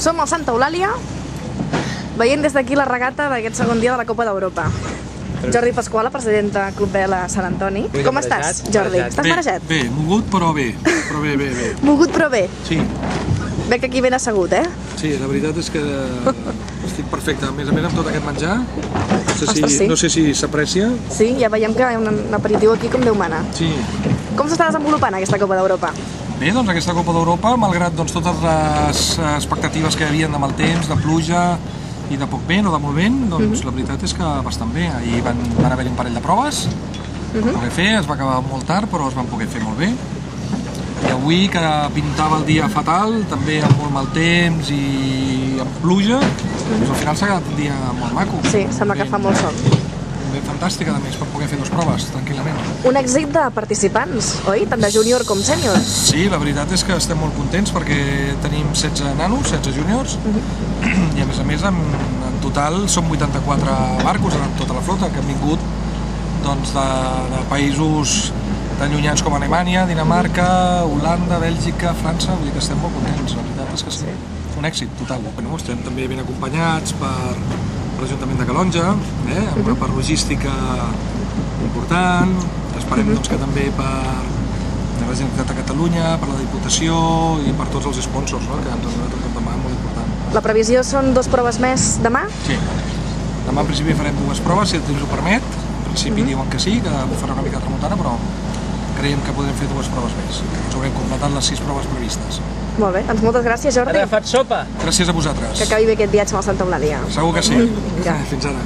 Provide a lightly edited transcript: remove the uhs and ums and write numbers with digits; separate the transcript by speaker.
Speaker 1: Som al Santa Eulàlia, veient des d'aquí la regata d'aquest segon dia de la Copa d'Europa. Jordi Pasquala, president del Club Vela Sant Antoni. Com estàs, Jordi? Estàs marejat?
Speaker 2: Bé, mogut però bé. Però bé.
Speaker 1: Mogut però bé?
Speaker 2: Sí.
Speaker 1: Veig que aquí ben assegut, eh?
Speaker 2: Sí, la veritat és que estic perfecte. A més amb tot aquest menjar, no sé si s'aprecia.
Speaker 1: Sí, ja veiem que hi ha un aperitiu aquí com Déu mana.
Speaker 2: Sí.
Speaker 1: Com s'està desenvolupant aquesta Copa d'Europa?
Speaker 2: Bé, doncs aquesta Copa d'Europa, malgrat totes les expectatives que hi havia de mal temps, de pluja i de poc vent o de molt vent, doncs la veritat és que bastant bé. Ahir van haver-hi un parell de proves, es van poder fer, es va acabar molt tard, però es van poder fer molt bé. I avui, que pintava el dia fatal, també amb molt mal temps i amb pluja, doncs al final s'ha quedat un dia molt maco.
Speaker 1: Sí, sembla que fa molt sol.
Speaker 2: Ben fantàstica, a més, per poder fer dues proves, tranquil·lament.
Speaker 1: Un èxit de participants, oi? Tant de júnior com sènior.
Speaker 2: Sí, la veritat és que estem molt contents perquè tenim 16 nanos, 16 júniors, i a més, en total som 84 barcos en tota la flota que han vingut de països tan llunyans com Alemanya, Dinamarca, Holanda, Bèlgica, França, vull dir que estem molt contents, la veritat és que sí. Un èxit total. Estem també ben acompanyats per l'Ajuntament de Calonja, amb una part logística important, esperem que també per la Generalitat de Catalunya, per la Diputació i per tots els sponsors que ens han donat un capdavant molt important.
Speaker 1: La previsió són 2 proves més demà?
Speaker 2: Sí, demà en principi farem 2 proves, si el temps ho permet. En principi diuen que sí, que farà una mica de tramuntana, però creiem que podrem fer 2 proves més. Ens haurem completat les 6 proves previstes.
Speaker 1: Molt bé, doncs moltes gràcies, Jordi.
Speaker 3: Ara faig sopa.
Speaker 2: Gràcies a vosaltres.
Speaker 1: Que acabi bé aquest viatge amb el Santa Eulàlia.
Speaker 2: Segur que sí. Fins ara.